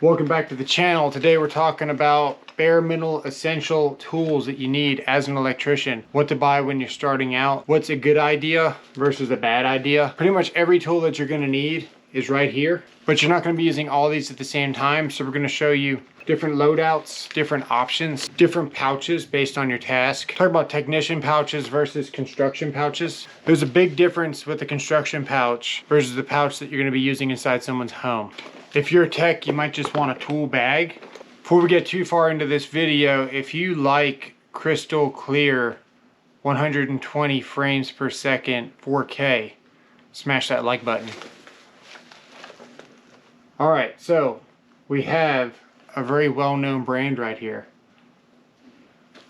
Welcome back to the channel. Today we're talking about bare minimum essential tools that you need as an electrician. What to buy when you're starting out. What's a good idea versus a bad idea. Pretty much every tool that you're going to need is right here. But you're not going to be using all these at the same time. So we're going to show you different loadouts, different options, different pouches based on your task. Talk about technician pouches versus construction pouches. There's a big difference with the construction pouch versus the pouch that you're going to be using inside someone's home. If you're a tech, you might just want a tool bag. Before we get too far into this video, if you like crystal clear 120 frames per second 4K, smash that like button. Alright, so we have a very well-known brand right here.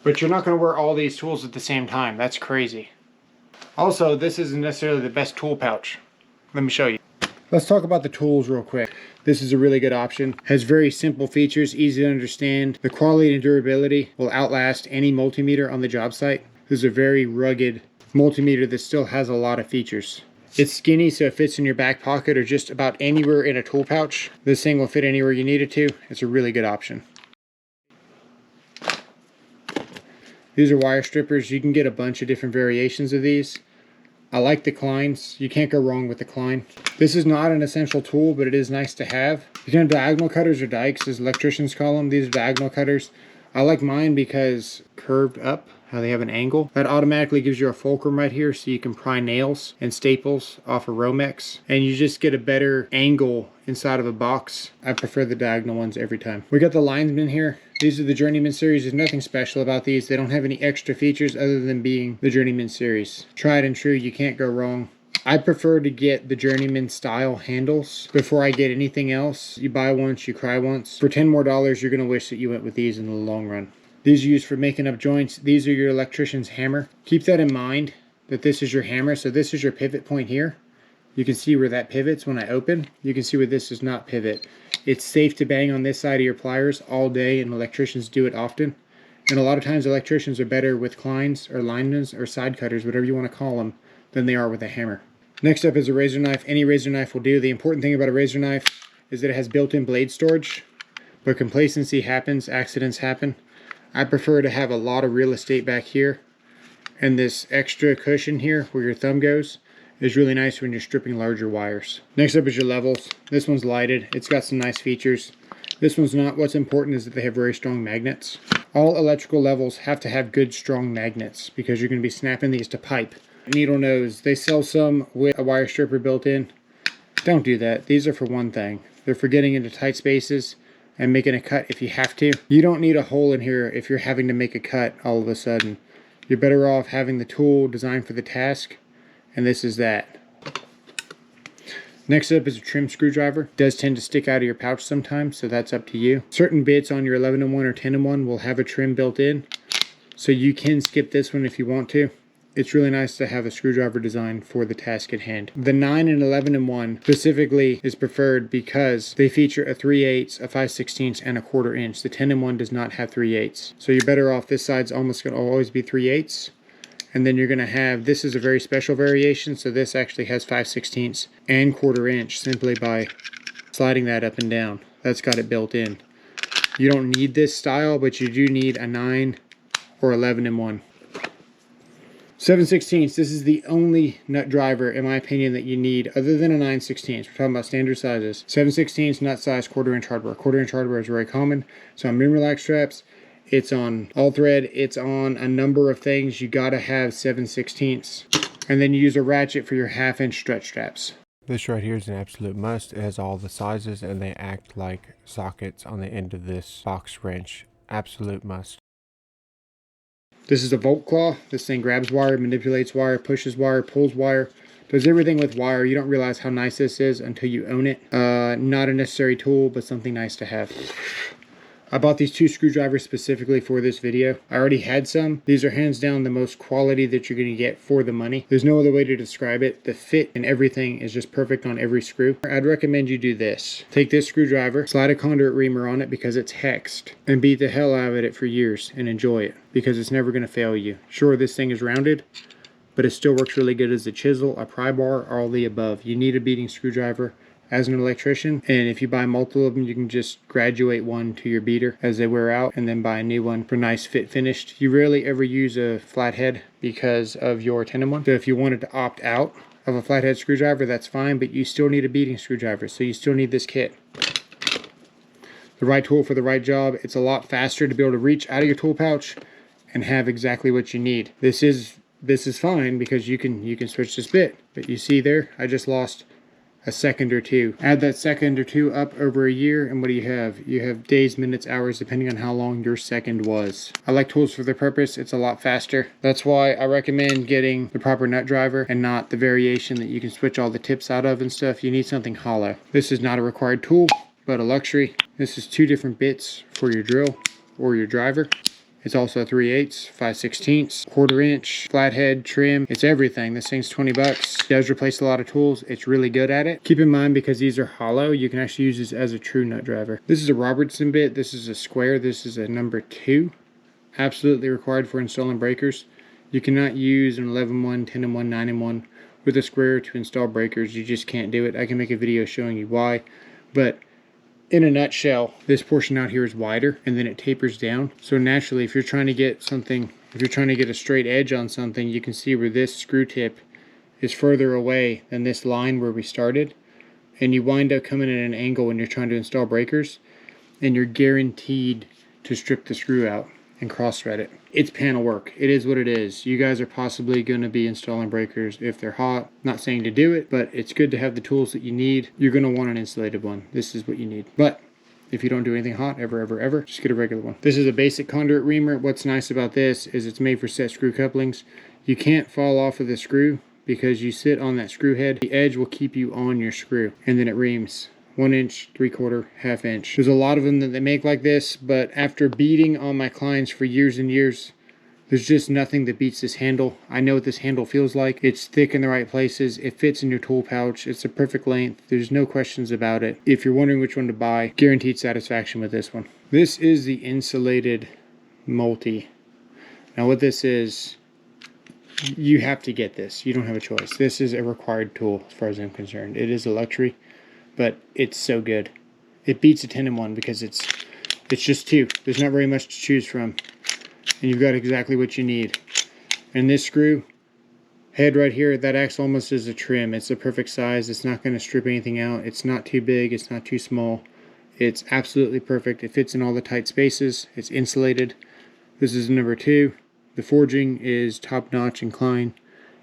But you're not going to wear all these tools at the same time. That's crazy. Also, this isn't necessarily the best tool pouch. Let me show you. Let's talk about the tools real quick. This is a really good option. Has very simple features, easy to understand. The quality and durability will outlast any multimeter on the job site. This is a very rugged multimeter that still has a lot of features. It's skinny, so it fits in your back pocket or just about anywhere in a tool pouch. This thing will fit anywhere you need it to. It's a really good option. These are wire strippers. You can get a bunch of different variations of these. I like the Kleins. You can't go wrong with the Klein. This is not an essential tool, but it is nice to have. You can have diagonal cutters or dikes, as electricians call them. These are diagonal cutters. I like mine because curved up, how they have an angle. That automatically gives you a fulcrum right here so you can pry nails and staples off of Romex. And you just get a better angle inside of a box. I prefer the diagonal ones every time. We got the Linesman here. These are the Journeyman series. There's nothing special about these. They don't have any extra features other than being the Journeyman series. Tried and true, you can't go wrong. I prefer to get the Journeyman style handles before I get anything else. You buy once, you cry once. For $10 more, you're going to wish that you went with these in the long run. These are used for making up joints. These are your electrician's hammer. Keep that in mind, that this is your hammer. So this is your pivot point here. You can see where that pivots when I open. You can see where this does not pivot. It's safe to bang on this side of your pliers all day, and electricians do it often. And a lot of times electricians are better with Kleins or Linemans or side cutters, whatever you want to call them, than they are with a hammer. Next up is a razor knife. Any razor knife will do. The important thing about a razor knife is that it has built-in blade storage. But complacency happens, accidents happen. I prefer to have a lot of real estate back here. And this extra cushion here where your thumb goes is really nice when you're stripping larger wires. Next up is your levels. This one's lighted. It's got some nice features. This one's not. What's important is that they have very strong magnets. All electrical levels have to have good strong magnets because you're going to be snapping these to pipe. Needle nose. They sell some with a wire stripper built in. Don't do that. These are for one thing. They're for getting into tight spaces and making a cut if you have to. You don't need a hole in here if you're having to make a cut all of a sudden. You're better off having the tool designed for the task, and this is that. Next up is a trim screwdriver. It does tend to stick out of your pouch sometimes, so that's up to you. Certain bits on your 11-in-1 or 10-in-1 will have a trim built in, so you can skip this one if you want to. It's really nice to have a screwdriver designed for the task at hand. The 9 and 11-in-1 specifically is preferred because they feature a 3/8, a 5/16, and a 1/4 inch. The 10-in-1 does not have 3/8. So you're better off, this side's almost going to always be 3/8. And then you're going to have, this is a very special variation, so this actually has 5/16 and 1/4 inch simply by sliding that up and down. That's got it built in. You don't need this style, but you do need a 9 or 11-in-1. 7/16, this is the only nut driver, in my opinion, that you need other than a 9/16. We're talking about standard sizes. 7/16 nut size, 1/4 inch hardware. 1/4 inch hardware is very common. So on Mimrelax straps, it's on all thread, it's on a number of things. You gotta have 7/16. And then you use a ratchet for your 1/2 inch stretch straps. This right here is an absolute must. It has all the sizes and they act like sockets on the end of this box wrench. Absolute must. This is a Volt Claw. This thing grabs wire, manipulates wire, pushes wire, pulls wire, does everything with wire. You don't realize how nice this is until you own it. Not a necessary tool, but something nice to have. I bought these 2 screwdrivers specifically for this video. I already had some. These are hands down the most quality that you're going to get for the money. There's no other way to describe it. The fit and everything is just perfect on every screw. I'd recommend you do this. Take this screwdriver, slide a conduit reamer on it because it's hexed, and beat the hell out of it for years and enjoy it because it's never going to fail you. Sure, this thing is rounded, but it still works really good as a chisel, a pry bar, all the above. You need a beating screwdriver as an electrician, and if you buy multiple of them, you can just graduate one to your beater as they wear out and then buy a new one for nice fit finished. You rarely ever use a flathead because of your 10-in-1. So if you wanted to opt out of a flathead screwdriver, that's fine, but you still need a beating screwdriver, so you still need this kit. The right tool for the right job. It's a lot faster to be able to reach out of your tool pouch and have exactly what you need. This is fine because you can switch this bit, but you see there, I just lost a second or two. Add that second or two up over a year, and what do you have? You have days, minutes, hours, depending on how long your second was. I like tools for their purpose. It's a lot faster. That's why I recommend getting the proper nut driver and not the variation that you can switch all the tips out of and stuff. You need something hollow. This is not a required tool, but a luxury. This is 2 different bits for your drill or your driver. It's also 3/8, 5/16, 1/4 inch, flathead, trim. It's everything. This thing's 20 bucks. It does replace a lot of tools. It's really good at it. Keep in mind, because these are hollow, you can actually use this as a true nut driver. This is a Robertson bit. This is a square. This is a number 2. Absolutely required for installing breakers. You cannot use an 11-1, 10-in-1, 9-in-1 with a square to install breakers. You just can't do it. I can make a video showing you why, but in a nutshell, this portion out here is wider and then it tapers down. So naturally, if you're trying to get a straight edge on something, you can see where this screw tip is further away than this line where we started. And you wind up coming at an angle when you're trying to install breakers, and you're guaranteed to strip the screw out and cross thread it. It's panel work. It is what it is. You guys are possibly going to be installing breakers if they're hot. Not saying to do it, but it's good to have the tools that you need. You're going to want an insulated one. This is what you need. But if you don't do anything hot ever, just get a regular one. This is a basic conduit reamer. What's nice about this is it's made for set screw couplings. You can't fall off of the screw because you sit on that screw head. The edge will keep you on your screw, and then it reams. 1 inch, 3/4, 1/2 inch. There's a lot of them that they make like this, but after beating on my Kleins for years and years, there's just nothing that beats this handle. I know what this handle feels like. It's thick in the right places. It fits in your tool pouch. It's a perfect length. There's no questions about it. If you're wondering which one to buy, guaranteed satisfaction with this one. This is the insulated multi. Now what this is, you have to get this. You don't have a choice. This is a required tool as far as I'm concerned. It is a luxury, but it's so good. It beats a 10-in-1 because it's just 2. There's not very much to choose from, and you've got exactly what you need. And this screw head right here, that acts almost as a trim. It's the perfect size. It's not going to strip anything out. It's not too big. It's not too small. It's absolutely perfect. It fits in all the tight spaces. It's insulated. This is number 2. The forging is top notch and Klein.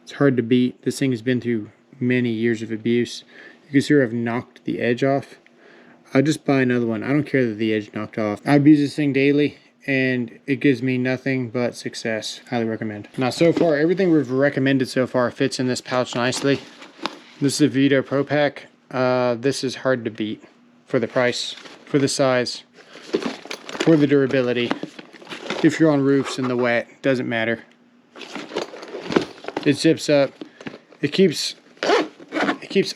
It's hard to beat. This thing has been through many years of abuse. You can see where I've knocked the edge off. I'll just buy another one. I don't care that the edge knocked off. I've used this thing daily, and it gives me nothing but success. Highly recommend. Now, so far, everything we've recommended so far fits in this pouch nicely. This is a Vito Pro Pack. This is hard to beat for the price, for the size, for the durability. If you're on roofs in the wet, doesn't matter. It zips up. It keeps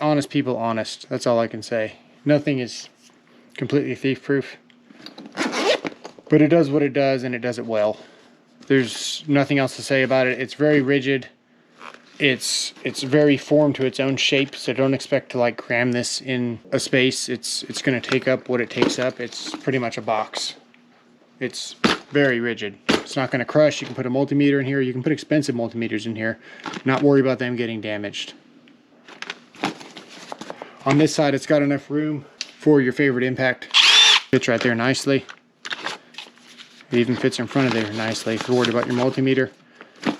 honest people honest. That's all I can say. Nothing is completely thief-proof, but it does what it does, and it does it well. There's nothing else to say about it. It's very rigid. It's very formed to its own shape, so don't expect to like cram this in a space. It's going to take up what it takes up. It's pretty much a box. It's very rigid. It's not going to crush. You can put a multimeter in here. You can put expensive multimeters in here. Not worry about them getting damaged. On this side, it's got enough room for your favorite impact. Fits right there nicely. It even fits in front of there nicely. If you're worried about your multimeter,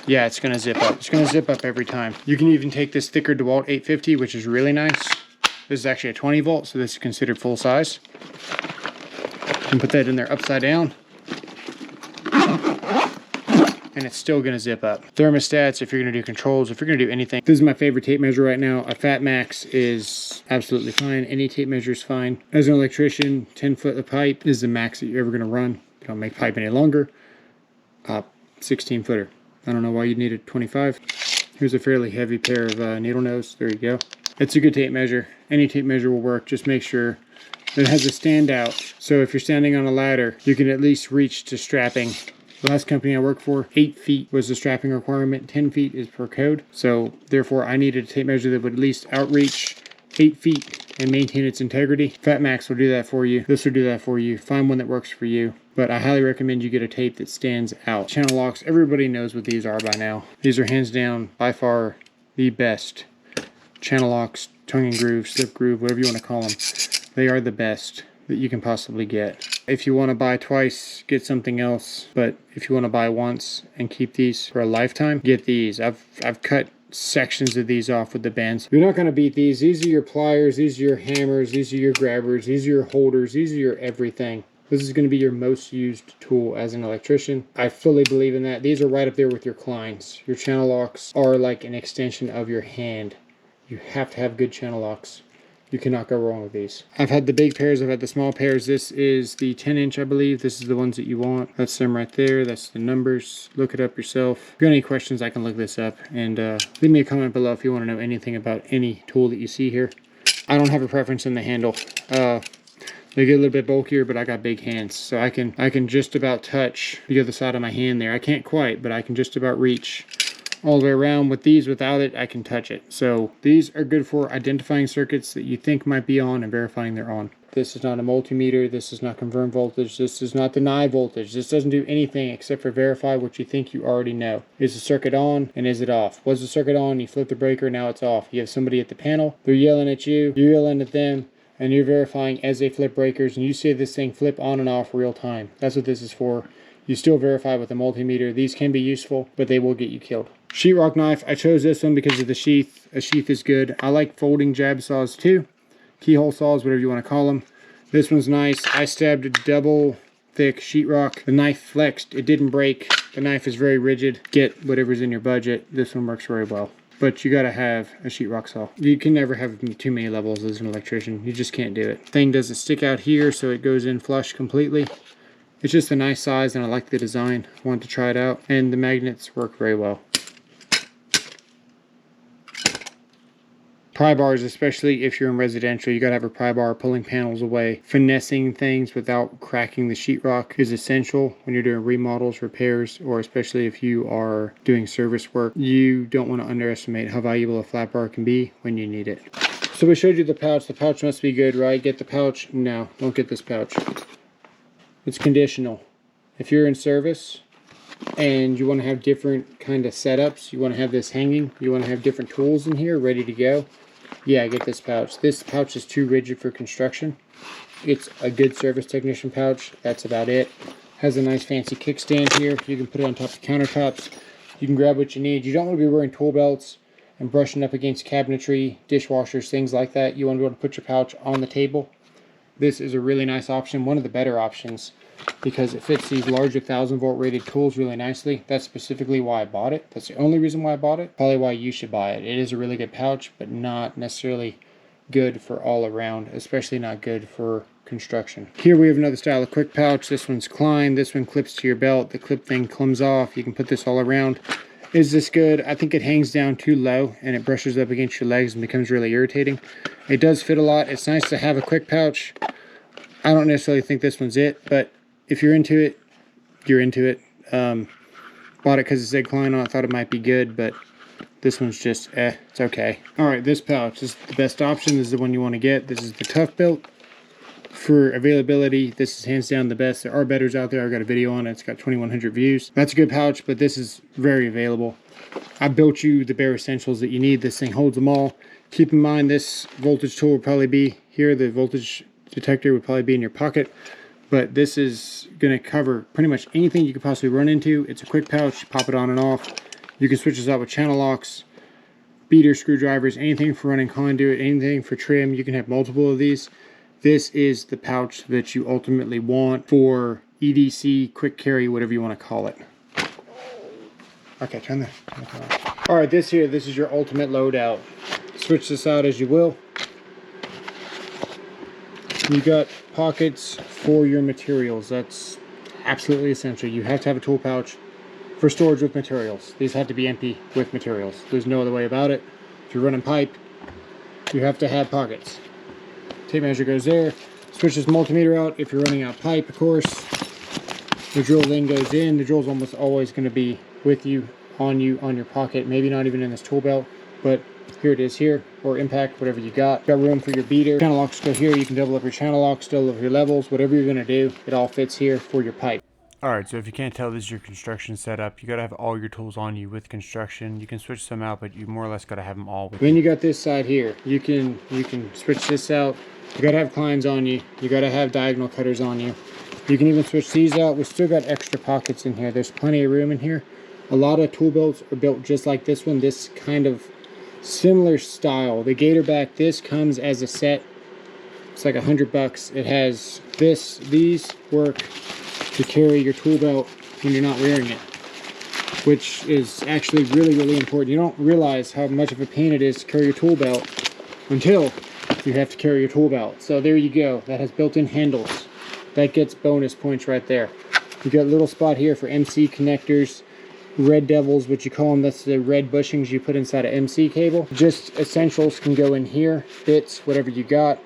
yeah, it's going to zip up. It's going to zip up every time. You can even take this thicker DeWalt 850, which is really nice. This is actually a 20 volt, so this is considered full size. You can put that in there upside down, and it's still going to zip up. Thermostats, if you're going to do controls, if you're going to do anything. This is my favorite tape measure right now. A Fat Max is absolutely fine. Any tape measure is fine. As an electrician, 10 foot of pipe is the max that you're ever going to run. You don't make pipe any longer. 16 footer. I don't know why you'd need a 25. Here's a fairly heavy pair of needle nose. There you go. It's a good tape measure. Any tape measure will work. Just make sure that it has a standout. So if you're standing on a ladder, you can at least reach to strapping. The last company I worked for, 8 feet was the strapping requirement. 10 feet is per code. So therefore I needed a tape measure that would at least outreach 8 feet and maintain its integrity, Fat Max will do that for you. This will do that for you. Find one that works for you. But I highly recommend you get a tape that stands out. Channel locks, everybody knows what these are by now. These are hands down, by far, the best channel locks, tongue and groove, slip groove, whatever you want to call them. They are the best that you can possibly get. If you want to buy twice, get something else. But if you want to buy once and keep these for a lifetime, get these. I've cut sections of these off with the bends. You're not going to beat these. These are your pliers, these are your hammers, these are your grabbers, these are your holders, these are your everything. This is going to be your most used tool as an electrician. I fully believe in that. These are right up there with your Kleins. Your channel locks are like an extension of your hand. You have to have good channel locks. You cannot go wrong with these. I've had the big pairs, I've had the small pairs. This is the 10-inch, I believe. This is the ones that you want. That's them right there. That's the numbers. Look it up yourself. If you got any questions, I can look this up. And leave me a comment below if you want to know anything about any tool that you see here. I don't have a preference in the handle. They get a little bit bulkier, but I got big hands. So I can just about touch the other side of my hand there. I can't quite, but I can just about reach all the way around. With these, without it, I can touch it. So these are good for identifying circuits that you think might be on and verifying they're on. This is not a multimeter. This is not confirm voltage. This does not deny voltage. This doesn't do anything except for verify what you think you already know. Is the circuit on and is it off? Was the circuit on? You flip the breaker, now it's off. You have somebody at the panel. They're yelling at you. You're yelling at them. And you're verifying as they flip breakers. And you see this thing flip on and off real time. That's what this is for. You still verify with a multimeter. These can be useful, but they will get you killed. Sheetrock knife, I chose this one because of the sheath. A sheath is good. I like folding jab saws too. Keyhole saws, whatever you want to call them. This one's nice. I stabbed a double thick sheetrock. The knife flexed. It didn't break. The knife is very rigid. Get whatever's in your budget. This one works very well. But you gotta have a sheetrock saw. You can never have too many levels as an electrician. You just can't do it. Thing doesn't stick out here, so it goes in flush completely. It's just a nice size and I like the design. I wanted to try it out. And the magnets work very well. Pry bars, especially if you're in residential, you gotta have a pry bar pulling panels away. Finessing things without cracking the sheetrock is essential when you're doing remodels, repairs, or especially if you are doing service work. You don't want to underestimate how valuable a flat bar can be when you need it. So we showed you the pouch. The pouch must be good, right? Get the pouch? No, don't get this pouch. It's conditional. If you're in service and you want to have different kind of setups, you want to have this hanging, you want to have different tools in here ready to go, yeah, get this pouch. This pouch is too rigid for construction. It's a good service technician pouch. That's about it. Has a nice fancy kickstand here. You can put it on top of countertops. You can grab what you need. You don't want to be wearing tool belts and brushing up against cabinetry, dishwashers, things like that. You want to be able to put your pouch on the table. This is a really nice option, one of the better options, because it fits these larger 1000-volt rated tools really nicely. That's specifically why I bought it. That's the only reason why I bought it. Probably why you should buy it. It is a really good pouch, but not necessarily good for all around, especially not good for construction. Here we have another style of quick pouch. This one's Klein. This one clips to your belt. The clip thing comes off. You can put this all around. Is this good? I think it hangs down too low and it brushes up against your legs and becomes really irritating. It does fit a lot. It's nice to have a quick pouch. I don't necessarily think this one's it, but if you're into it, you're into it. Bought it because it said Klein on it. I thought it might be good, but this one's just, it's okay. All right, this pouch is the best option. This is the one you want to get. This is the ToughBuilt. For availability, this is hands down the best. There are betters out there. I've got a video on it. It's got 2100 views. That's a good pouch, but this is very available. I built you the bare essentials that you need. This thing holds them all. Keep in mind, this voltage tool would probably be here. The voltage detector would probably be in your pocket, but this is going to cover pretty much anything you could possibly run into. It's a quick pouch. You pop it on and off. You can switch this out with channel locks, beater screwdrivers, anything for running conduit, anything for trim. You can have multiple of these. This is the pouch that you ultimately want for EDC, quick carry, whatever you want to call it. Okay, turn the off. All right, this is your ultimate loadout. Switch this out as you will. You got pockets for your materials. That's absolutely essential. You have to have a tool pouch for storage with materials. These have to be empty with materials. There's no other way about it. If you're running pipe, you have to have pockets. Tape measure goes there. Switch this multimeter out if you're running out pipe, of course. The drill then goes in. The drill's almost always going to be with you, on your pocket. Maybe not even in this tool belt, but here it is here, or impact, whatever you got. Got room for your beater. Channel locks go here. You can double up your channel locks, double up your levels, whatever you're gonna do, it all fits here for your pipe. Alright, so if you can't tell, this is your construction setup. You gotta have all your tools on you with construction. You can switch some out, but you more or less gotta have them all with Then you got this side here. You can switch this out. You gotta have Kleins on you. You gotta have diagonal cutters on you. You can even switch these out. We still got extra pockets in here. There's plenty of room in here. A lot of tool belts are built just like this one. This kind of similar style. The Gatorback, this comes as a set. It's like $100. It has these work to carry your tool belt when you're not wearing it, which is actually really, really important. You don't realize how much of a pain it is to carry your tool belt until you have to carry your tool belt. So there you go. That has built-in handles. That gets bonus points right there. You got a little spot here for MC connectors, red devils, what you call them. That's the red bushings you put inside an MC cable. Just essentials can go in here, bits, whatever you got.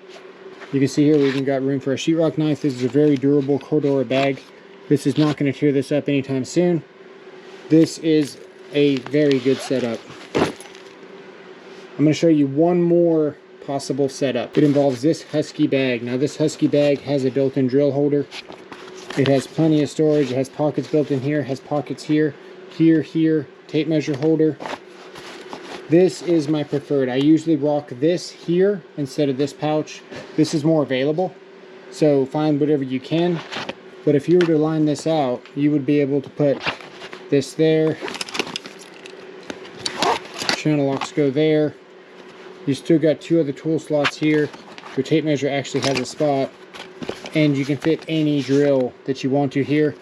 You can see here we even got room for a sheetrock knife. This is a very durable Cordura bag. This is not going to tear this up anytime soon. This is a very good setup. I'm going to show you one more possible setup. It involves this Husky bag. Now this Husky bag has a built-in drill holder. It has plenty of storage. It has pockets built in here. It has pockets here, here, tape measure holder. This is my preferred. I usually rock this here instead of this pouch. This is more available, so find whatever you can. But if you were to line this out, you would be able to put this there. Channel locks go there. You still got two other tool slots here. Your tape measure actually has a spot, and you can fit any drill that you want to here.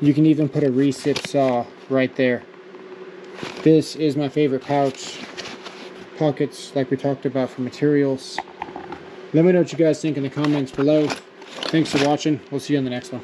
You can even put a recip saw right there. This is my favorite pouch. Pockets, like we talked about, for materials. Let me know what you guys think in the comments below. Thanks for watching. We'll see you on the next one.